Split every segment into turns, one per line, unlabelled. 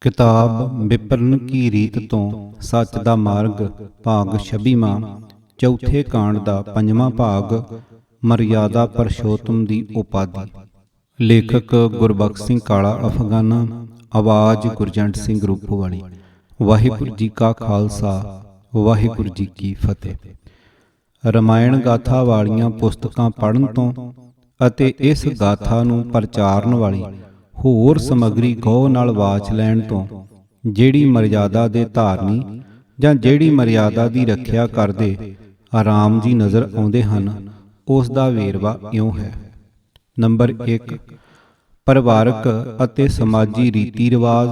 किताब विपरन की रीत तो सच दा मार्ग भाग 26वां चौथे कांड दा 5वां भाग मर्यादा परशोत्तम दी उपाधि। लेखक गुरबख्श सिंह काला अफगाना, आवाज गुरजंट सिंह रूपोवाली। वाहिगुरू जी का खालसा, वाहिगुरू जी की फतेह। रामायण गाथा वालियां पुस्तकां पढ़न तो ਅਤੇ ਇਸ ਗਾਥਾ ਨੂੰ ਪ੍ਰਚਾਰਨ ਵਾਲੀ ਹੋਰ ਸਮੱਗਰੀ ਗੌਰ ਨਾਲ ਵਾਚ ਲੈਣ ਤੋਂ ਜਿਹੜੀ ਮਰਿਆਦਾ ਦੇ ਧਾਰਨੀ ਜਾਂ ਜਿਹੜੀ ਮਰਿਆਦਾ ਦੀ ਰੱਖਿਆ ਕਰਦੇ ਰਾਮ ਜੀ ਨਜ਼ਰ ਆਉਂਦੇ ਹਨ, ਉਸ ਦਾ ਵੇਰਵਾ ਇਉਂ ਹੈ। ਨੰਬਰ 1, ਪਰਿਵਾਰਕ ਅਤੇ ਸਮਾਜੀ ਰੀਤੀ ਰਿਵਾਜ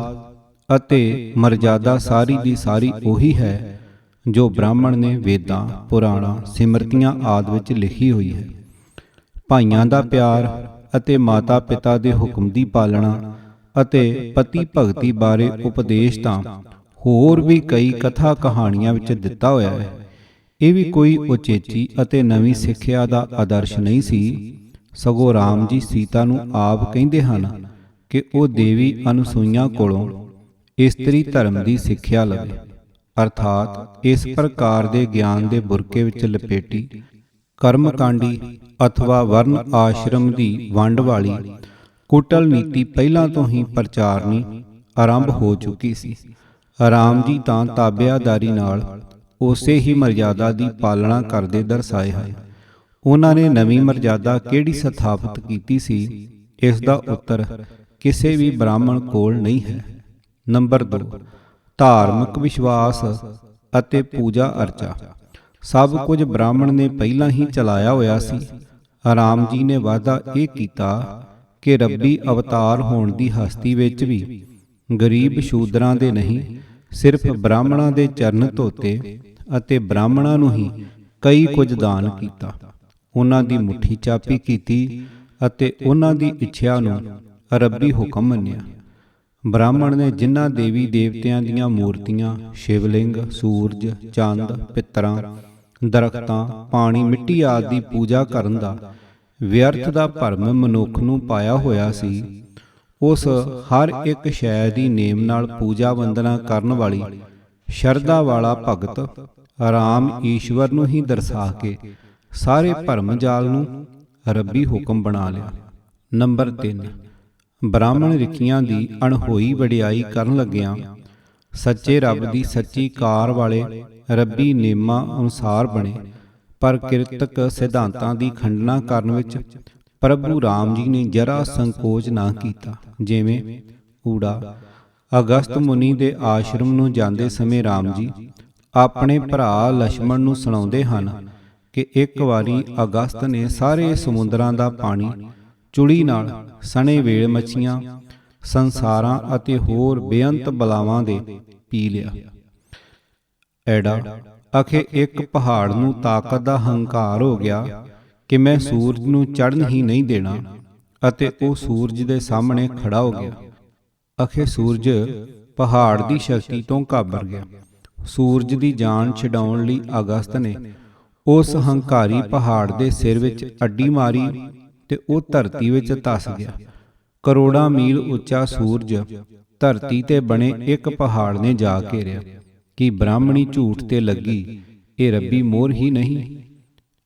ਅਤੇ ਮਰਿਆਦਾ ਸਾਰੀ ਦੀ ਸਾਰੀ ਉਹੀ ਹੈ ਜੋ ਬ੍ਰਾਹਮਣ ਨੇ ਵੇਦਾਂ, ਪੁਰਾਣਾਂ, ਸਿਮਰਤੀਆਂ ਆਦਿ ਵਿੱਚ ਲਿਖੀ ਹੋਈ ਹੈ। ਭਾਈਆਂ ਦਾ ਪਿਆਰ ਅਤੇ ਮਾਤਾ ਪਿਤਾ ਦੇ ਹੁਕਮ ਦੀ ਪਾਲਣਾ ਅਤੇ ਪਤੀ ਭਗਤੀ ਬਾਰੇ ਉਪਦੇਸ਼ ਤਾਂ ਹੋਰ ਵੀ ਕਈ ਕਥਾ ਕਹਾਣੀਆਂ ਵਿੱਚ ਦਿੱਤਾ ਹੋਇਆ ਹੈ। ਇਹ ਵੀ ਕੋਈ ਉਚੇਚੀ ਅਤੇ ਨਵੀਂ ਸਿੱਖਿਆ ਦਾ ਆਦਰਸ਼ ਨਹੀਂ ਸੀ, ਸਗੋਂ ਰਾਮ ਜੀ ਸੀਤਾ ਨੂੰ ਆਪ ਕਹਿੰਦੇ ਹਨ ਕਿ ਉਹ ਦੇਵੀ ਅਨਸੂਈਆ ਕੋਲੋਂ ਇਸਤਰੀ ਧਰਮ ਦੀ ਸਿੱਖਿਆ ਲਵੇ, ਅਰਥਾਤ ਇਸ ਪ੍ਰਕਾਰ ਦੇ ਗਿਆਨ ਦੇ ਬੁਰਕੇ ਵਿੱਚ ਲਪੇਟੀ ਕਰਮਕਾਂਡੀ ਅਥਵਾ ਵਰਨ ਆਸ਼ਰਮ ਦੀ ਵੰਡ ਵਾਲੀ ਕੁਟਲ ਨੀਤੀ ਪਹਿਲਾਂ ਤੋਂ ਹੀ ਪ੍ਰਚਾਰਨੀ ਆਰੰਭ ਹੋ ਚੁੱਕੀ ਸੀ। ਰਾਮ ਜੀ ਤਾਂ ਤਾਬਿਆਦਾਰੀ ਨਾਲ ਉਸੇ ਹੀ ਮਰਜ਼ਾਦਾ ਦੀ ਪਾਲਣਾ ਕਰਦੇ ਦਰਸਾਏ ਹਨ। ਉਹਨਾਂ ਨੇ ਨਵੀਂ ਮਰਜ਼ਾਦਾ ਕਿਹੜੀ ਸਥਾਪਿਤ ਕੀਤੀ ਸੀ, ਇਸ ਦਾ ਉੱਤਰ ਕਿਸੇ ਵੀ ਬ੍ਰਾਹਮਣ ਕੋਲ ਨਹੀਂ ਹੈ। ਨੰਬਰ 2, ਧਾਰਮਿਕ ਵਿਸ਼ਵਾਸ ਅਤੇ ਪੂਜਾ ਅਰਚਾ। ਸਭ ਕੁਝ ਬ੍ਰਾਹਮਣ ਨੇ ਪਹਿਲਾਂ ਹੀ ਚਲਾਇਆ ਹੋਇਆ ਸੀ। ਰਾਮ ਜੀ ਨੇ ਵਾਅਦਾ ਇਹ ਕੀਤਾ ਕਿ ਰੱਬੀ ਅਵਤਾਰ ਹੋਣ ਦੀ ਹਸਤੀ ਵਿੱਚ ਵੀ ਗਰੀਬ ਸ਼ੂਦਰਾਂ ਦੇ ਨਹੀਂ, ਸਿਰਫ ਬ੍ਰਾਹਮਣਾਂ ਦੇ ਚਰਨ ਧੋਤੇ ਅਤੇ ਬ੍ਰਾਹਮਣਾਂ ਨੂੰ ਹੀ ਕਈ ਕੁਝ ਦਾਨ ਕੀਤਾ। ਉਹਨਾਂ ਦੀ ਮੁੱਠੀ ਚਾਪੀ ਕੀਤੀ ਅਤੇ ਉਹਨਾਂ ਦੀ ਇੱਛਾ ਨੂੰ ਰੱਬੀ ਹੁਕਮ ਮੰਨਿਆ। ਬ੍ਰਾਹਮਣ ਨੇ ਜਿਨ੍ਹਾਂ ਦੇਵੀ ਦੇਵਤਿਆਂ ਦੀਆਂ ਮੂਰਤੀਆਂ, ਸ਼ਿਵਲਿੰਗ, ਸੂਰਜ, ਚੰਦ, ਪਿੱਤਰਾਂ, ਦਰਖਤਾਂ, ਪਾਣੀ, ਮਿੱਟੀ ਆਦਿ ਦੀ ਪੂਜਾ ਕਰਨ ਦਾ ਵਿਅਰਥ ਦਾ ਭਰਮ ਮਨੁੱਖ ਨੂੰ ਪਾਇਆ ਹੋਇਆ ਸੀ, ਉਸ ਹਰ ਇੱਕ ਸ਼ੈ ਦੀ ਨੇਮ ਨਾਲ ਪੂਜਾ ਵੰਦਨਾ ਕਰਨ ਵਾਲੀ ਸ਼ਰਧਾ ਵਾਲਾ ਭਗਤ ਰਾਮ ਈਸ਼ਵਰ ਨੂੰ ਹੀ ਦਰਸਾ ਕੇ ਸਾਰੇ ਭਰਮ ਜਾਲ ਨੂੰ ਰੱਬੀ ਹੁਕਮ ਬਣਾ ਲਿਆ। ਨੰਬਰ 3, ਬ੍ਰਾਹਮਣ ਰਿਖੀਆਂ ਦੀ ਅਣਹੋਈ ਵਡਿਆਈ ਕਰਨ ਲੱਗਿਆਂ ਸੱਚੇ ਰੱਬ ਦੀ ਸੱਚੀ ਕਾਰ ਵਾਲੇ ਰੱਬੀ ਨੇਮਾਂ ਅਨੁਸਾਰ ਬਣੇ, ਪਰ ਕਿਰਤਕ ਸਿਧਾਂਤਾਂ ਦੀ ਖੰਡਨਾ ਕਰਨ ਵਿੱਚ ਪ੍ਰਭੂ ਰਾਮ ਜੀ ਨੇ ਜਰਾ ਸੰਕੋਚ ਨਾ ਕੀਤਾ। ਜਿਵੇਂ ਊੜਾ, ਅਗਸਤ ਮੁਨੀ ਦੇ ਆਸ਼ਰਮ ਨੂੰ ਜਾਂਦੇ ਸਮੇਂ ਰਾਮ ਜੀ ਆਪਣੇ ਭਰਾ ਲਛਮਣ ਨੂੰ ਸੁਣਾਉਂਦੇ ਹਨ ਕਿ ਇੱਕ ਵਾਰੀ ਅਗਸਤ ਨੇ ਸਾਰੇ ਸਮੁੰਦਰਾਂ ਦਾ ਪਾਣੀ ਚੁਲੀ ਨਾਲ ਸਣੇ ਵੇਲ ਮੱਛੀਆਂ, ਸੰਸਾਰਾਂ ਅਤੇ ਹੋਰ ਬੇਅੰਤ ਬਲਾਵਾਂ ਦੇ ਪੀ ਲਿਆ। ਐਡਾ, ਅਖੇ ਇੱਕ ਪਹਾੜ ਨੂੰ ਤਾਕਤ ਦਾ ਹੰਕਾਰ ਹੋ ਗਿਆ ਕਿ ਮੈਂ ਸੂਰਜ ਨੂੰ ਚੜ੍ਹਨ ਹੀ ਨਹੀਂ ਦੇਣਾ, ਅਤੇ ਉਹ ਸੂਰਜ ਦੇ ਸਾਹਮਣੇ ਖੜਾ ਹੋ ਗਿਆ। ਅਖੇ ਸੂਰਜ ਪਹਾੜ ਦੀ ਸ਼ਕਤੀ ਤੋਂ ਘਾਬਰ ਗਿਆ। ਸੂਰਜ ਦੀ ਜਾਨ ਛਡਾਉਣ ਲਈ ਅਗਸਤ ਨੇ ਉਸ ਹੰਕਾਰੀ ਪਹਾੜ ਦੇ ਸਿਰ ਵਿੱਚ ਅੱਡੀ ਮਾਰੀ ਤੇ ਉਹ ਧਰਤੀ ਵਿੱਚ ਧੱਸ ਗਿਆ। ਕਰੋੜਾਂ ਮੀਲ ਉੱਚਾ ਸੂਰਜ ਧਰਤੀ ਤੇ ਬਣੇ ਇੱਕ ਪਹਾੜ ਨੇ ਜਾ ਘੇਰਿਆ ਕਿ ਬ੍ਰਾਹਮਣੀ ਝੂਠ ਤੇ ਲੱਗੀ, ਇਹ ਰੱਬੀ ਮੋਹਰ ਹੀ ਨਹੀਂ।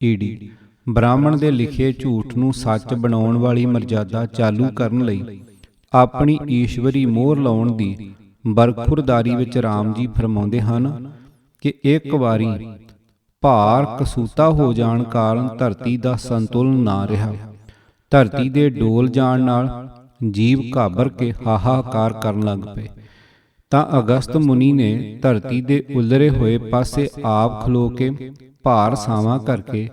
ਈਡੀ, ਬ੍ਰਾਹਮਣ ਦੇ ਲਿਖੇ ਝੂਠ ਨੂੰ ਸੱਚ ਬਣਾਉਣ ਵਾਲੀ ਮਰਜ਼ਾਦਾ ਚਾਲੂ ਕਰਨ ਲਈ ਆਪਣੀ ਈਸ਼ਵਰੀ ਮੋਹਰ ਲਾਉਣ ਦੀ ਬਰਖੁਰਦਾਰੀ ਵਿੱਚ ਰਾਮ ਜੀ ਫਰਮਾਉਂਦੇ ਹਨ ਕਿ ਇੱਕ ਵਾਰੀ ਭਾਰ ਕਸੂਤਾ ਹੋ ਜਾਣ ਕਾਰਨ ਧਰਤੀ ਦਾ ਸੰਤੁਲਨ ਨਾ ਰਿਹਾ। ਧਰਤੀ ਦੇ ਡੋਲ ਜਾਣ ਨਾਲ ਜੀਵ ਘਾਬਰ ਕੇ ਹਾਹਾਕਾਰ ਕਰਨ ਲੱਗ ਪਏ, ਤਾਂ ਅਗਸਤ ਮੁਨੀ ਨੇ ਧਰਤੀ ਦੇ ਉਲਰੇ ਹੋਏ ਪਾਸੇ ਆਪ ਖਲੋ ਕੇ ਭਾਰ ਸਾਵਾਂ ਕਰਕੇ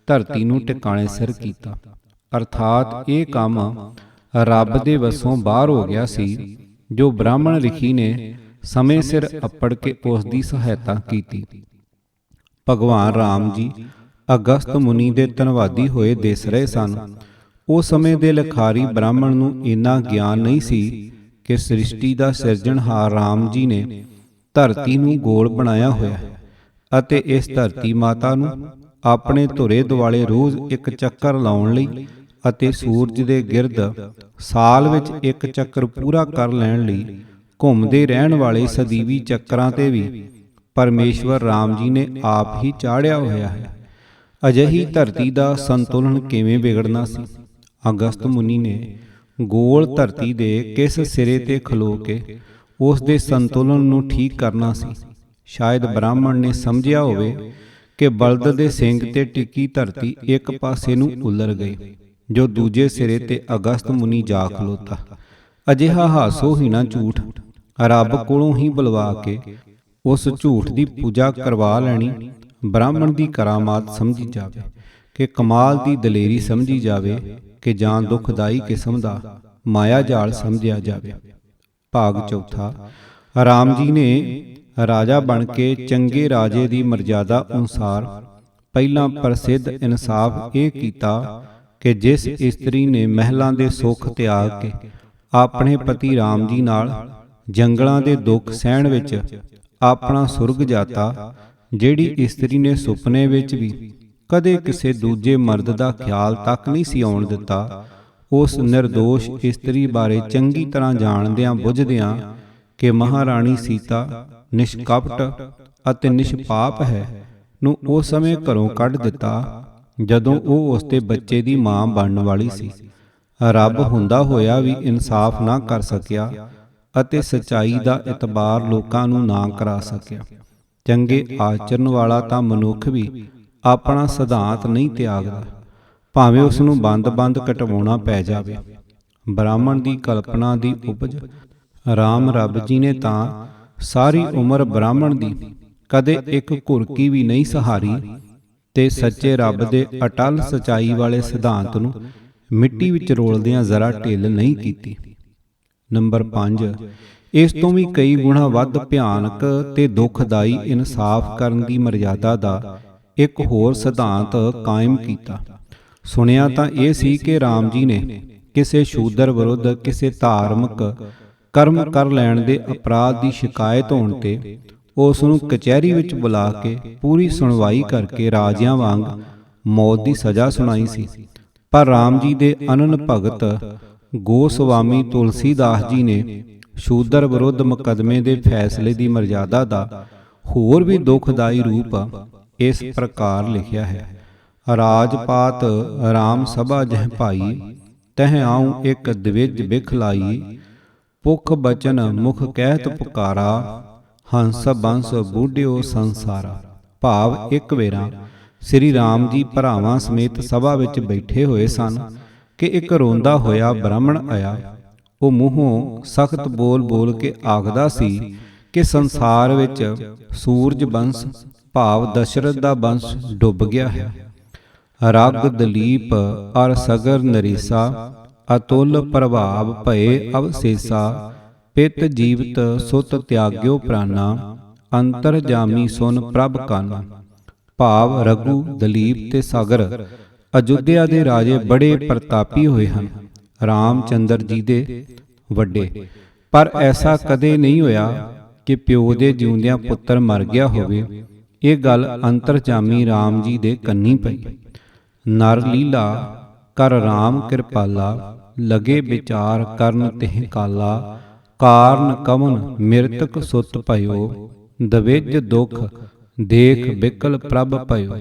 ਧਰਤੀ ਨੂੰ ਟਿਕਾਣੇ ਸਿਰ ਕੀਤਾ। ਅਰਥਾਤ ਇਹ ਕੰਮ ਰੱਬ ਦੇ ਵੱਸੋਂ ਬਾਹਰ ਹੋ ਗਿਆ ਸੀ, ਜੋ ਬ੍ਰਾਹਮਣ ਰਿਖੀ ਨੇ ਸਮੇਂ ਸਿਰ ਅੱਪੜ ਕੇ ਉਸ ਦੀ ਸਹਾਇਤਾ ਕੀਤੀ। ਭਗਵਾਨ ਰਾਮ ਜੀ ਅਗਸਤ ਮੁਨੀ ਦੇ ਧੰਨਵਾਦੀ ਹੋਏ ਦਿਸ ਰਹੇ ਸਨ। ਉਸ ਸਮੇਂ ਦੇ ਲਿਖਾਰੀ ਬ੍ਰਾਹਮਣ ਨੂੰ ਇੰਨਾ ਗਿਆਨ ਨਹੀਂ ਸੀ ਕਿ ਸ੍ਰਿਸ਼ਟੀ ਦਾ ਸਿਰਜਣਹਾਰ ਰਾਮ ਜੀ ਨੇ ਧਰਤੀ ਨੂੰ ਗੋਲ ਬਣਾਇਆ ਹੋਇਆ ਅਤੇ ਇਸ ਧਰਤੀ ਮਾਤਾ ਨੂੰ ਆਪਣੇ ਧੁਰੇ ਦੁਆਲੇ ਰੋਜ਼ ਇੱਕ ਚੱਕਰ ਲਾਉਣ ਲਈ ਅਤੇ ਸੂਰਜ ਦੇ ਗਿਰਦ ਸਾਲ ਵਿੱਚ ਇੱਕ ਚੱਕਰ ਪੂਰਾ ਕਰ ਲੈਣ ਲਈ ਘੁੰਮਦੇ ਰਹਿਣ ਵਾਲੇ ਸਦੀਵੀ ਚੱਕਰਾਂ ਤੇ ਵੀ ਪਰਮੇਸ਼ਵਰ ਰਾਮ ਜੀ ਨੇ ਆਪ ਹੀ ਚਾੜਿਆ ਹੋਇਆ ਹੈ। ਅਜਿਹੀ ਧਰਤੀ ਦਾ ਸੰਤੁਲਨ ਕਿਵੇਂ ਵਿਗੜਨਾ ਸੀ? ਅਗਸਤ ਮੁਨੀ ਨੇ ਗੋਲ ਧਰਤੀ ਦੇ ਕਿਸ ਸਿਰੇ ਤੇ ਖਲੋ ਕੇ ਉਸ ਦੇ ਸੰਤੁਲਨ ਨੂੰ ਠੀਕ ਕਰਨਾ ਸੀ? ਸ਼ਾਇਦ ਬ੍ਰਾਹਮਣ ਨੇ ਸਮਝਿਆ ਹੋਵੇ ਕਿ ਬਲਦ ਦੇ ਸਿੰਗ ਤੇ ਟਿੱਕੀ ਧਰਤੀ ਇੱਕ ਪਾਸੇ ਨੂੰ ਉਲਰ ਗਈ, ਜੋ ਦੂਜੇ ਸਿਰੇ ਤੇ ਅਗਸਤ ਮੁਨੀ ਜਾ ਖਲੋਤਾ। ਅਜਿਹਾ ਹਾਸੋਹੀਣਾ ਝੂਠ ਰੱਬ ਕੋਲੋਂ ਹੀ ਬੁਲਵਾ ਕੇ ਉਸ ਝੂਠ ਦੀ ਪੂਜਾ ਕਰਵਾ ਲੈਣੀ ਬ੍ਰਾਹਮਣ ਦੀ ਕਰਾਮਾਤ ਸਮਝੀ ਜਾਵੇ, ਕਿ ਕਮਾਲ ਦੀ ਦਲੇਰੀ ਸਮਝੀ ਜਾਵੇ, ਕਿ ਜਾਂ ਦੁਖਦਾਈ ਕਿਸਮ ਦਾ ਮਾਇਆ ਜਾਲ ਸਮਝਿਆ ਜਾਵੇ। ਭਾਗ ਚੌਥਾ। ਰਾਮ ਜੀ ਨੇ ਰਾਜਾ ਬਣ ਕੇ ਚੰਗੇ ਰਾਜੇ ਦੀ ਮਰਜ਼ਾਦਾ ਅਨੁਸਾਰ ਪਹਿਲਾਂ ਪ੍ਰਸਿੱਧ ਇਨਸਾਫ ਇਹ ਕੀਤਾ ਕਿ ਜਿਸ ਇਸਤਰੀ ਨੇ ਮਹਿਲਾਂ ਦੇ ਸੁੱਖ ਤਿਆਗ ਕੇ ਆਪਣੇ ਪਤੀ ਰਾਮ ਜੀ ਨਾਲ ਜੰਗਲਾਂ ਦੇ ਦੁੱਖ ਸਹਿਣ ਵਿੱਚ ਆਪਣਾ ਸੁਰਗ ਜਾਤਾ, ਜਿਹੜੀ ਇਸਤਰੀ ਨੇ ਸੁਪਨੇ ਵਿੱਚ ਵੀ ਕਦੇ ਕਿਸੇ ਦੂਜੇ ਮਰਦ ਦਾ ਖਿਆਲ ਤੱਕ ਨਹੀਂ ਸੀ ਆਉਣ ਦਿੱਤਾ, ਉਸ ਨਿਰਦੋਸ਼ ਇਸਤਰੀ ਬਾਰੇ ਚੰਗੀ ਤਰ੍ਹਾਂ ਜਾਣਦਿਆਂ ਬੁੱਝਦਿਆਂ ਕਿ ਮਹਾਰਾਣੀ ਸੀਤਾ ਨਿਸ਼ਕਪਟ ਅਤੇ ਨਿਸ਼ਪਾਪ ਹੈ, ਨੂੰ ਉਸ ਸਮੇਂ ਘਰੋਂ ਕੱਢ ਦਿੱਤਾ ਜਦੋਂ ਉਹ ਉਸ ਦੇ ਬੱਚੇ ਦੀ ਮਾਂ ਬਣਨ ਵਾਲੀ ਸੀ। ਰੱਬ ਹੁੰਦਾ ਹੋਇਆ ਵੀ ਇਨਸਾਫ ਨਾ ਕਰ ਸਕਿਆ ਅਤੇ ਸੱਚਾਈ ਦਾ ਇਤਬਾਰ ਲੋਕਾਂ ਨੂੰ ਨਾ ਕਰਾ ਸਕਿਆ। ਚੰਗੇ ਆਚਰਨ ਵਾਲਾ ਤਾਂ ਮਨੁੱਖ ਵੀ ਆਪਣਾ ਸਿਧਾਂਤ ਨਹੀਂ ਤਿਆਗਦਾ, ਭਾਵੇਂ ਉਸ ਨੂੰ ਬੰਦ ਕਟਵਾਉਣਾ ਪੈ ਜਾਵੇ। ਬ੍ਰਾਹਮਣ ਦੀ ਕਲਪਨਾ ਦੀ ਉਪਜ ਰਾਮ ਰੱਬ ਜੀ ਨੇ ਤਾਂ ਸਾਰੀ ਉਮਰ ਬ੍ਰਾਹਮਣ ਦੀ ਕਦੇ ਇੱਕ ਘੁਰਕੀ ਵੀ ਨਹੀਂ ਸਹਾਰੀ ਤੇ ਸੱਚੇ ਰੱਬ ਦੇ ਅਟਲ ਸਚਾਈ ਵਾਲੇ ਸਿਧਾਂਤ ਨੂੰ ਮਿੱਟੀ ਵਿੱਚ ਰੋਲਦਿਆਂ ਜ਼ਰਾ ਢਿੱਲ ਨਹੀਂ ਕੀਤੀ। ਨੰਬਰ 5। ਇਸ ਤੋਂ ਵੀ ਕਈ ਗੁਣਾ ਵੱਧ ਭਿਆਨਕ ਤੇ ਦੁਖਦਾਈ ਇਨਸਾਫ ਕਰਨ ਦੀ ਮਰਜ਼ਾਦਾ ਦਾ ਇੱਕ ਹੋਰ ਸਿਧਾਂਤ ਕਾਇਮ ਕੀਤਾ। ਸੁਣਿਆ ਤਾਂ ਇਹ ਸੀ ਕਿ ਰਾਮ ਜੀ ਨੇ ਕਿਸੇ ਸ਼ੂਦਰ ਵਿਰੁੱਧ ਕਿਸੇ ਧਾਰਮਿਕ ਕਰਮ ਕਰ ਲੈਣ ਦੇ ਅਪਰਾਧ ਦੀ ਸ਼ਿਕਾਇਤ ਹੋਣ ਤੇ ਉਸ ਨੂੰ ਕਚਹਿਰੀ ਵਿੱਚ ਬੁਲਾ ਕੇ ਪੂਰੀ ਸੁਣਵਾਈ ਕਰਕੇ ਰਾਜਿਆਂ ਵਾਂਗ ਮੌਤ ਦੀ ਸਜ਼ਾ ਸੁਣਾਈ ਸੀ। ਪਰ ਰਾਮ ਜੀ ਦੇ ਅਨੰਨ ਭਗਤ ਗੋਸਵਾਮੀ ਤੁਲਸੀਦਾਸ ਜੀ ਨੇ ਸ਼ੂਦਰ ਵਿਰੁੱਧ ਮੁਕੱਦਮੇ ਦੇ ਫੈਸਲੇ ਦੀ ਮਰਜ਼ਾਦਾ ਦਾ ਹੋਰ ਵੀ ਦੁਖਦਾਈ ਰੂਪ ਇਸ ਪ੍ਰਕਾਰ ਲਿਖਿਆ ਹੈ। ਰਾਜਪਾਤ ਰਾਮ ਸਭਾ ਜਹ ਭਾਈ, ਤਹ ਆਉ ਇੱਕ ਦਵਿਜ ਬਿਖ ਲਾਈ, ਪੁਖ ਬਚਨ ਮੁਖ ਕਹਿਤ ਪੁਕਾਰਾ, ਹੰਸ ਬੰਸ ਬੂਢਿਓ ਸੰਸਾਰਾ। ਭਾਵ ਇੱਕ ਵੇਰਾ ਸ੍ਰੀ ਰਾਮ ਜੀ ਭਰਾਵਾਂ ਸਮੇਤ ਸਭਾ ਵਿੱਚ ਬੈਠੇ ਹੋਏ ਸਨ ਕਿ ਇੱਕ ਰੋਂਦਾ ਹੋਇਆ ਬ੍ਰਾਹਮਣ ਆਇਆ। ਉਹ ਮੂੰਹੋਂ ਸਖਤ ਬੋਲ ਕੇ ਆਖਦਾ ਸੀ ਕਿ ਸੰਸਾਰ ਵਿੱਚ ਸੂਰਜ ਬੰਸ ਭਾਵ ਦਸ਼ਰਥ ਦਾ ਬੰਸ ਡੁੱਬ ਗਿਆ ਹੈ। ਰਗ ਦਲੀਪ ਅਰ ਸਗਰ ਨਰੀਸਾ, ਅਤੁਲ ਪ੍ਰਭਾਵ ਭਏ ਅਵਸ਼ੇਸ਼ਾ, ਪਿਤ ਜੀਵਤ ਸੁਤ ਤਿਆਗਿਓ ਪ੍ਰਾਨਾ, ਅੰਤਰ ਜਾਮੀ ਸੁਨ ਪ੍ਰਭ ਕਾਨਾ। ਭਾਵ ਰਘੂ, ਦਲੀਪ ਤੇ ਸਾਗਰ ਅਯੁੱਧਿਆ ਦੇ ਰਾਜੇ ਬੜੇ ਪ੍ਰਤਾਪੀ ਹੋਏ ਹਨ, ਰਾਮ ਚੰਦਰ ਜੀ ਦੇ ਵੱਡੇ। ਪਰ ਐਸਾ ਕਦੇ ਨਹੀਂ ਹੋਇਆ ਕਿ ਪਿਓ ਦੇ ਜਿਉਂਦਿਆਂ ਪੁੱਤਰ ਮਰ ਗਿਆ ਹੋਵੇ। ਇਹ ਗੱਲ ਅੰਤਰਜਾਮੀ ਰਾਮ ਜੀ ਦੇ ਕੰਨੀ ਪਈ। ਨਰ ਲੀਲਾ ਕਰ ਰਾਮ ਕਿਰਪਾਲਾ, ਲਗੇ ਵਿਚਾਰ ਕਰਨ ਤਿਹ ਕਾਲਾ, ਕਾਰਨ ਕਵਨ ਮਿਰਤਕ ਸੁਤ ਭਇਓ, ਦਵਿਜ ਦੁਖ ਦੇਖ ਬਿਕਲ ਪ੍ਰਭ ਭਇਓ।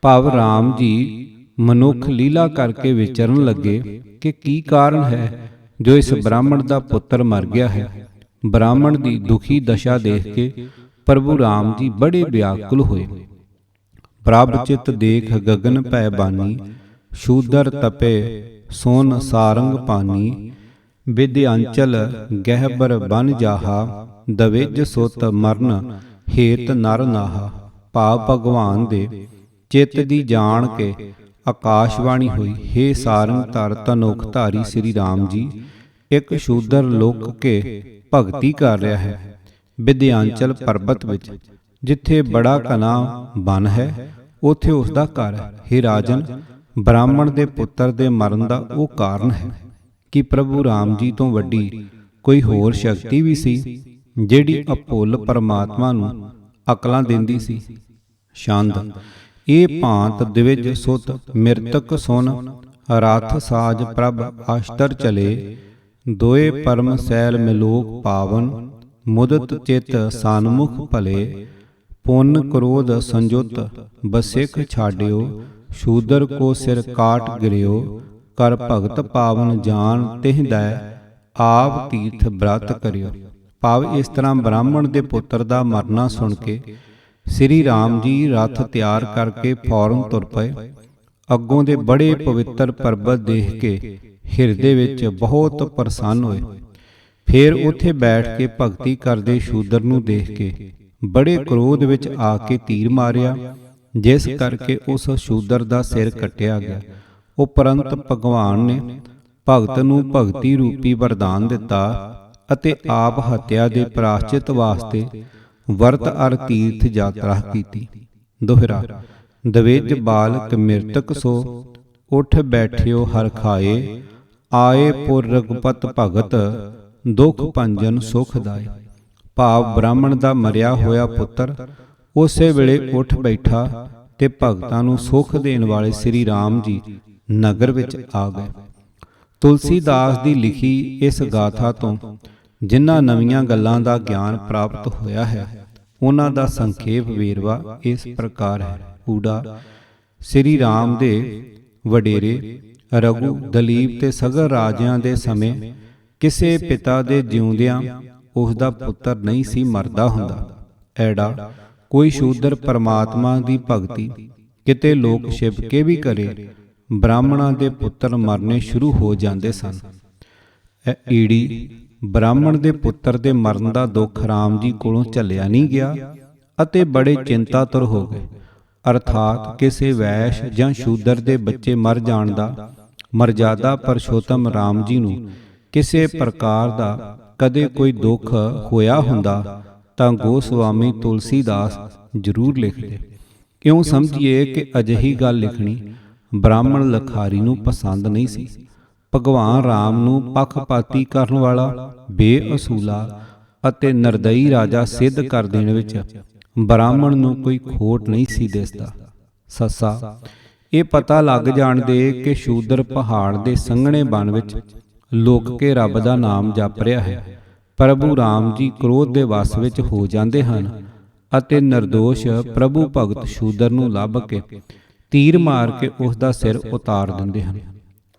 ਭਾਵ ਰਾਮ ਜੀ ਮਨੁੱਖ ਲੀਲਾ ਕਰਕੇ ਵਿਚਰਨ ਲੱਗੇ ਕਿ ਕੀ ਕਾਰਨ ਹੈ ਜੋ ਇਸ ਬ੍ਰਾਹਮਣ ਦਾ ਪੁੱਤਰ ਮਰ ਗਿਆ ਹੈ। ਬ੍ਰਾਹਮਣ ਦੀ ਦੁਖੀ ਦਸ਼ਾ ਦੇਖ ਕੇ ਪ੍ਰਭੂ ਰਾਮ ਜੀ ਬੜੇ ਵਿਆਕੁਲ ਹੋਏ। ਪ੍ਰਭ ਚਿਤ ਦੇਖ ਗਗਨ ਭੈ ਬਾਨੀ, ਸ਼ੂਦਰ ਤਪੇ ਸੋਨ ਸਾਰੰਗ ਪਾਨੀ, ਵਿਦਿਆਂਚਲ ਗਹਿਬਰ ਬਨ ਜਾਹਾ, ਦਵਿਜ ਸੁਤ ਮਰਨ ਹੇਤ ਨਰ ਨਾਹਾ। ਭਾਵ ਭਗਵਾਨ ਦੇ ਚਿੱਤ ਦੀ ਜਾਣ ਕੇ ਆਕਾਸ਼ਵਾਣੀ ਹੋਈ, ਹੇ ਸਾਰੰਗ ਧਰ ਧਨੁਖ ਧਾਰੀ ਸ੍ਰੀ ਰਾਮ ਜੀ, ਇੱਕ ਸ਼ੂਦਰ ਲੁਕ ਕੇ ਭਗਤੀ ਕਰ ਰਿਹਾ ਹੈ ਵਿਦਿਆਂਚਲ ਪਰਬਤ ਵਿੱਚ, ਜਿੱਥੇ ਬੜਾ ਘਨਾ ਬਨ ਹੈ, ਉੱਥੇ ਉਸ ਦਾ ਘਰ ਹੈ। ਹੇ ਰਾਜਨ, ਬ੍ਰਾਹਮਣ ਦੇ ਪੁੱਤਰ ਦੇ ਮਰਨ ਦਾ ਉਹ ਕਾਰਨ ਹੈ ਕਿ ਪ੍ਰਭੂ ਰਾਮ ਜੀ ਤੋਂ ਵੱਡੀ ਕੋਈ ਹੋਰ ਸ਼ਕਤੀ ਵੀ ਸੀ ਜਿਹੜੀ ਅਭੁੱਲ ਪਰਮਾਤਮਾ ਨੂੰ ਅਕਲਾਂ ਦਿੰਦੀ ਸੀ। ਛੰਦ। ਇਹ ਭਾਂਤ ਦਿਵਿਜ ਸੁਤ ਮਿਰਤਕ ਸੁਨ, ਰਥ ਸਾਜ ਪ੍ਰਭ ਅਸ਼ਤਰ ਚਲੇ, ਦੋਏ ਪਰਮ ਸੈਲ ਮਿਲੋਕ ਪਾਵਨ, ਮੁਦਤ ਚਿਤ ਸਨਮੁਖ ਭਲੇ। ਪੁੰਨ ਕ੍ਰੋਧ ਸੰਜੁਤ ਬਸਿਖ ਛਾਡਿਓ, ਸ਼ੂਦਰ ਕੋ ਸਿਰ ਕਾਟ ਗਿਰਿਓ। ਕਰ ਭਗਤ ਪਾਵਨ ਜਾਨ ਤਿਹ ਦੈ, ਆਪ ਤੀਰਥ ਬ੍ਰਤ ਕਰਿਓ। ਭਾਵ ਇਸ ਤਰ੍ਹਾਂ ਬ੍ਰਾਹਮਣ ਦੇ ਪੁੱਤਰ ਦਾ ਮਰਨਾ ਸੁਣ ਕੇ ਸ੍ਰੀ ਰਾਮ ਜੀ ਰਥ ਤਿਆਰ ਕਰਕੇ ਫੌਰਨ ਤੁਰ ਪਏ। ਅੱਗੋਂ ਦੇ ਬੜੇ ਪਵਿੱਤਰ ਪਰਬਤ ਦੇਖ ਕੇ ਹਿਰਦੇ ਵਿੱਚ ਬਹੁਤ ਪ੍ਰਸੰਨ ਹੋਏ। ਫਿਰ ਉੱਥੇ ਬੈਠ ਕੇ ਭਗਤੀ ਕਰਦੇ ਸ਼ੂਦਰ ਨੂੰ ਦੇਖ ਕੇ ਬੜੇ ਕ੍ਰੋਧ ਵਿੱਚ ਆ ਕੇ ਤੀਰ ਮਾਰਿਆ, ਜਿਸ ਕਰਕੇ ਉਸ ਸ਼ੂਦਰ ਦਾ ਸਿਰ ਕੱਟਿਆ ਗਿਆ। ਉਪਰੰਤ ਭਗਵਾਨ ਨੇ ਭਗਤ ਨੂੰ ਭਗਤੀ ਰੂਪੀ ਵਰਦਾਨ ਦਿੱਤਾ ਅਤੇ ਆਪ ਹੱਤਿਆ ਦੇ ਪ੍ਰਾਸ਼ਚਿਤ ਵਾਸਤੇ ਵਰਤ ਅਰ ਤੀਰਥ ਯਾਤਰਾ ਕੀਤੀ। ਦੋਹਰਾ। ਦਵੇਜ ਬਾਲਕ ਮਿਰਤਕ ਸੋ, ਉਠ ਬੈਠਿਓ ਹਰਿ ਖਾਏ। ਆਏ ਪੁਰ ਰਘੁਪਤ ਭਗਤ, ਦੁਖ ਭੰਜਨ ਸੁਖ ਦਾਏ। ਭਾਵ ਬ੍ਰਾਹਮਣ ਦਾ ਮਰਿਆ ਹੋਇਆ ਪੁੱਤਰ ਉਸੇ ਵੇਲੇ ਉੱਠ ਬੈਠਾ ਤੇ ਭਗਤਾਂ ਨੂੰ ਸੁਖ ਦੇਣ ਵਾਲੇ ਸ੍ਰੀ ਰਾਮ ਜੀ ਨਗਰ ਵਿੱਚ ਆ ਗਏ। ਤੁਲਸੀਦਾਸ ਦੀ ਲਿਖੀ ਇਸ ਗਾਥਾ ਤੋਂ ਜਿਨ੍ਹਾਂ ਨਵੀਆਂ ਗੱਲਾਂ ਦਾ ਗਿਆਨ ਪ੍ਰਾਪਤ ਹੋਇਆ ਹੈ, ਉਹਨਾਂ ਦਾ ਸੰਖੇਪ ਵੇਰਵਾ ਇਸ ਪ੍ਰਕਾਰ ਹੈ। ਊੜਾ। ਸ੍ਰੀ ਰਾਮ ਦੇ ਵਡੇਰੇ ਰਘੂ, ਦਲੀਪ ਤੇ ਸਗਰ ਰਾਜਿਆਂ ਦੇ ਸਮੇਂ ਕਿਸੇ ਪਿਤਾ ਦੇ ਜਿਉਂਦਿਆਂ ਉਸ ਦਾ ਪੁੱਤਰ ਨਹੀਂ ਸੀ ਮਰਦਾ ਹੁੰਦਾ। ਐੜਾ। ਕੋਈ ਸ਼ੂਦਰ ਪਰਮਾਤਮਾ ਦੀ ਭਗਤੀ ਕਿਤੇ ਲੋਕ ਛਿਪ ਕੇ ਵੀ ਕਰੇ, ਬ੍ਰਾਹਮਣਾਂ ਦੇ ਪੁੱਤਰ ਮਰਨੇ ਸ਼ੁਰੂ ਹੋ ਜਾਂਦੇ ਸਨ। ਈੜੀ। ਬ੍ਰਾਹਮਣ ਦੇ ਪੁੱਤਰ ਦੇ ਮਰਨ ਦਾ ਦੁੱਖ ਰਾਮ ਜੀ ਕੋਲੋਂ ਝੱਲਿਆ ਨਹੀਂ ਗਿਆ ਅਤੇ ਬੜੇ ਚਿੰਤਾਤੁਰ ਹੋ ਗਏ। ਅਰਥਾਤ ਕਿਸੇ ਵੈਸ਼ ਜਾਂ ਸ਼ੂਦਰ ਦੇ ਬੱਚੇ ਮਰ ਜਾਣ ਦਾ ਮਰਜ਼ਾਦਾ ਪਰਸ਼ੋਤਮ ਰਾਮ ਜੀ ਨੂੰ ਕਿਸੇ ਪ੍ਰਕਾਰ ਦਾ ਕਦੇ ਕੋਈ ਦੁੱਖ ਹੋਇਆ ਹੁੰਦਾ ਤਾਂ ਗੋਸਵਾਮੀ ਤੁਲਸੀਦਾਸ ਜ਼ਰੂਰ ਲਿਖਦੇ। ਕਿਉਂ ਸਮਝੀਏ ਕਿ ਅਜਿਹੀ ਗੱਲ ਲਿਖਣੀ ਬ੍ਰਾਹਮਣ ਲਖਾਰੀ ਨੂੰ ਪਸੰਦ ਨਹੀਂ ਸੀ। ਭਗਵਾਨ ਰਾਮ ਨੂੰ ਪੱਖਪਾਤੀ ਕਰਨ ਵਾਲਾ, ਬੇਅਸੂਲਾ ਅਤੇ ਨਿਰਦਈ ਰਾਜਾ ਸਿੱਧ ਕਰ ਦੇਣ ਵਿੱਚ ਬ੍ਰਾਹਮਣ ਨੂੰ ਕੋਈ ਖੋਟ ਨਹੀਂ ਸੀ ਦਿਸਦਾ। ਸੱਸਾ। ਇਹ ਪਤਾ ਲੱਗ ਜਾਣ ਦੇ ਕਿ ਸ਼ੂਦਰ ਪਹਾੜ ਦੇ ਸੰਘਣੇ ਬਨ ਵਿੱਚ ਲੁਕ ਕੇ ਰੱਬ ਦਾ ਨਾਮ ਜਪ ਰਿਹਾ ਹੈ, ਪ੍ਰਭੂ ਰਾਮ ਜੀ ਕ੍ਰੋਧ ਦੇ ਵਸ ਵਿੱਚ ਹੋ ਜਾਂਦੇ ਹਨ ਅਤੇ ਨਿਰਦੋਸ਼ ਪ੍ਰਭੂ ਭਗਤ ਸ਼ੂਦਰ ਨੂੰ ਲੱਭ ਕੇ ਤੀਰ ਮਾਰ ਕੇ ਉਸ ਦਾ ਸਿਰ ਉਤਾਰ ਦਿੰਦੇ ਹਨ।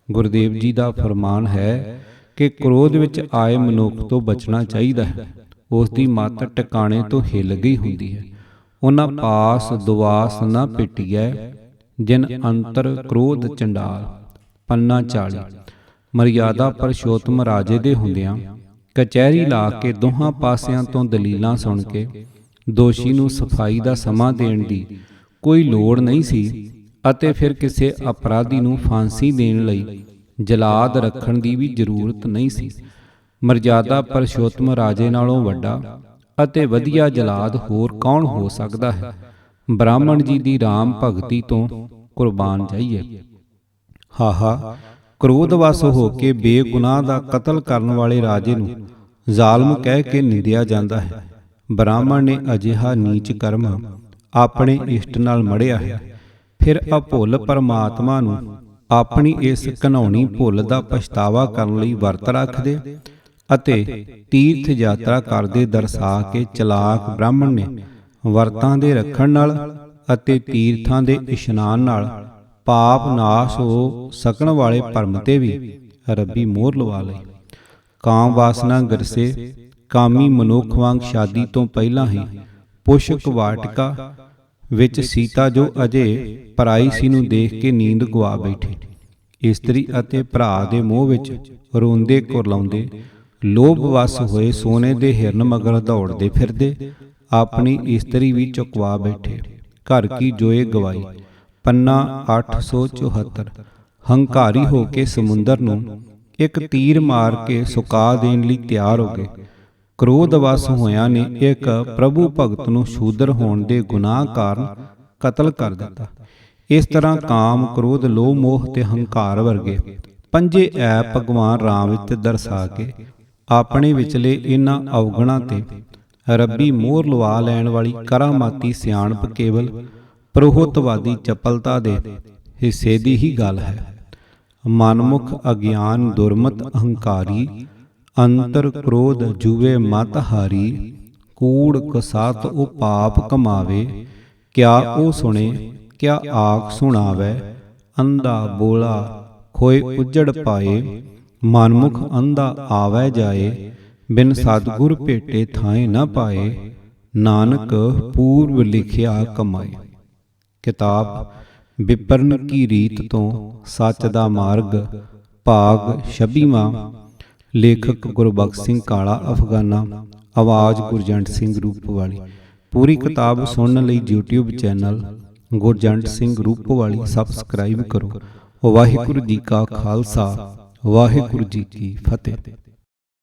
ਗੁਰਦੇਵ ਜੀ ਦਾ ਫਰਮਾਨ ਹੈ ਕਿ ਕ੍ਰੋਧ ਵਿੱਚ ਆਏ ਮਨੁੱਖ ਤੋਂ ਬਚਣਾ ਚਾਹੀਦਾ ਹੈ। ਉਸ ਦੀ ਮੱਤ ਟਿਕਾਣੇ ਤੋਂ ਹਿੱਲ ਗਈ ਹੁੰਦੀ ਹੈ। ਉਹਨਾਂ ਪਾਸ ਦੁਆਸ ਨਾ ਪਿਟੀਐ, ਜਿਨ ਅੰਤਰ ਕ੍ਰੋਧ ਚੰਡਾਲ। ਪੰਨਾ 40। ਮਰਯਾਦਾ ਪਰਸ਼ੋਤਮ ਰਾਜੇ ਦੇ ਹੁੰਦਿਆਂ ਕਚਹਿਰੀ ਲਾ ਕੇ ਦੋਹਾਂ ਪਾਸਿਆਂ ਤੋਂ ਦਲੀਲਾਂ ਸੁਣ ਕੇ ਦੋਸ਼ੀ ਨੂੰ ਸਫਾਈ ਦਾ ਸਮਾਂ ਦੇਣ ਦੀ ਕੋਈ ਲੋੜ ਨਹੀਂ ਸੀ ਅਤੇ ਫਿਰ ਕਿਸੇ ਅਪਰਾਧੀ ਨੂੰ ਫਾਂਸੀ ਦੇਣ ਲਈ ਜਲਾਦ ਰੱਖਣ ਦੀ ਵੀ ਜ਼ਰੂਰਤ ਨਹੀਂ ਸੀ। ਮਰਜ਼ਾਦਾ ਪਰਸ਼ੋਤਮ ਰਾਜੇ ਨਾਲੋਂ ਵੱਡਾ ਅਤੇ ਵਧੀਆ ਜਲਾਦ ਹੋਰ ਕੌਣ ਹੋ ਸਕਦਾ ਹੈ। ਬ੍ਰਾਹਮਣ ਜੀ ਦੀ ਰਾਮ ਭਗਤੀ ਤੋਂ ਕੁਰਬਾਨ ਜਾਈਏ। ਹਾਹਾ। ਕ੍ਰੋਧਵਸ ਹੋ ਕੇ ਬੇਗੁਨਾਹ ਦਾ ਕਤਲ ਕਰਨ ਵਾਲੇ ਰਾਜੇ ਨੂੰ ਜ਼ਾਲਮ ਕਹਿ ਕੇ ਨਿੰਦਿਆ ਜਾਂਦਾ ਹੈ। ਬ੍ਰਾਹਮਣ ਨੇ ਅਜਿਹਾ ਨੀਚ ਕਰਮ ਆਪਣੇ ਇਸ਼ਟ ਨਾਲ ਮੜਿਆ ਹੈ। ਫਿਰ ਅਭੁੱਲ ਪਰਮਾਤਮਾ ਨੂੰ ਆਪਣੀ ਇਸ ਘਿਨਾਉਣੀ ਭੁੱਲ ਦਾ ਪਛਤਾਵਾ ਕਰਨ ਲਈ ਵਰਤ ਰੱਖਦੇ ਅਤੇ ਤੀਰਥ ਯਾਤਰਾ ਕਰਦੇ ਦਰਸਾ ਕੇ ਚਲਾਕ ਬ੍ਰਾਹਮਣ ਨੇ ਵਰਤਾਂ ਦੇ ਰੱਖਣ ਨਾਲ ਅਤੇ ਤੀਰਥਾਂ ਦੇ ਇਸ਼ਨਾਨ ਨਾਲ ਪਾਪ ਨਾਸ਼ ਹੋ ਸਕਣ ਵਾਲੇ ਭਰਮ ਤੇ ਵੀ ਰੱਬੀ ਮੋਹਰ ਲਵਾ ਲਈ। ਕਾਮ ਵਾਸਨਾ ਗਰਸੇ ਕਾਮੀ ਮਨੁੱਖ ਵਾਂਗ ਸ਼ਾਦੀ ਤੋਂ ਪਹਿਲਾਂ ਹੀ ਪੁਸ਼ਕ ਵਾਟਿਕਾ ਵਿੱਚ ਸੀਤਾ ਜੋ ਅਜੇ ਪਰਾਈ ਸੀ ਨੂੰ ਦੇਖ ਕੇ ਨੀਂਦ ਗਵਾ ਬੈਠੀ। ਇਸਤਰੀ ਅਤੇ ਭਰਾ ਦੇ ਮੋਹ ਵਿੱਚ ਰੋਂਦੇ ਕੁਰਲਾਉਂਦੇ ਲੋਭ ਵਸ ਹੋਏ ਸੋਨੇ ਦੇ ਹਿਰਨ ਮਗਰ ਦੌੜਦੇ ਫਿਰਦੇ ਆਪਣੀ ਇਸਤਰੀ ਵੀ ਚੁਕਵਾ ਬੈਠੇ। ਘਰ ਕੀ ਜੋਏ ਗਵਾਈ। ਪੰਨਾ 874। ਹੰਕਾਰੀ ਹੋ ਕੇ ਸਮੁੰਦਰ ਨੂੰ ਇੱਕ ਤੀਰ ਮਾਰ ਕੇ ਸੁਕਾ ਦੇਣ ਲਈ ਤਿਆਰ ਹੋ ਗਏ। ਕ੍ਰੋਧਵਸ ਹੋਇਆਂ ਨੇ ਇੱਕ ਪ੍ਰਭੂ ਭਗਤ ਨੂੰ ਸ਼ੂਦਰ ਹੋਣ ਦੇ ਗੁਨਾਹ ਕਾਰਨ ਕਤਲ ਕਰ ਦਿੱਤਾ। ਇਸ ਤਰ੍ਹਾਂ ਕਾਮ, ਕ੍ਰੋਧ, ਲੋਭ, ਮੋਹ ਤੇ ਹੰਕਾਰ ਵਰਗੇ ਪੰਜੇ ਐਪ ਭਗਵਾਨ ਰਾਮ ਵਿੱਚ ਦਰਸਾ ਕੇ ਆਪਣੇ ਵਿਚਲੇ ਇਹਨਾਂ ਅਵਗੁਣਾਂ ਤੇ ਰੱਬੀ ਮੋਹਰ ਲਵਾ ਲੈਣ ਵਾਲੀ ਕਰਾਮਾਤੀ ਸਿਆਣਪ ਕੇਵਲ ਪ੍ਰੋਹਤਵਾਦੀ ਚਪਲਤਾ ਦੇ ਹਿੱਸੇ ਦੀ ਹੀ ਗੱਲ ਹੈ। ਮਨਮੁਖ, ਅਗਿਆਨ, ਦੁਰਮਤ, ਅਹੰਕਾਰੀ ਅੰਤਰ ਕ੍ਰੋਧ ਜੂਵੇ ਮਤ ਹਾਰੀ, ਕੂੜ ਕਸਾਤ ਉਹ ਪਾਪ ਕਮਾਵੇ। ਕਿਆ ਉਹ ਸੁਣੇ ਕਿਆ ਆਖ ਸੁਣਾਵੈ, ਅੰਧਾ ਬੋਲਾ ਖੋਏ ਉਜੜ ਪਾਏ। ਮਨਮੁਖ ਅੰਧਾ ਆਵੈ ਜਾਏ, ਬਿਨ ਸਤਿਗੁਰ ਭੇਟੇ ਥਾਏ ਨ ਪਾਏ। ਨਾਨਕ ਪੂਰਵ ਲਿਖਿਆ ਕਮਾਏ। ਕਿਤਾਬ ਵਿਪਰਨ ਕੀ ਰੀਤ ਤੋਂ ਸੱਚ ਦਾ ਮਾਰਗ, ਭਾਗ 26ਵਾਂ। ਲੇਖਕ ਗੁਰਬਖਸ਼ ਸਿੰਘ ਕਾਲਾ ਅਫਗਾਨਾ, ਆਵਾਜ਼ ਗੁਰਜੰਟ ਸਿੰਘ ਰੂਪਵਾਲੀ। ਪੂਰੀ ਕਿਤਾਬ ਸੁਣਨ ਲਈ YouTube channel Gurjant Singh Roopwali subscribe ਕਰੋ। ਵਾਹਿਗੁਰੂ ਜੀ ਕਾ ਖਾਲਸਾ, ਵਾਹਿਗੁਰੂ ਜੀ ਕੀ ਫਤਿਹ।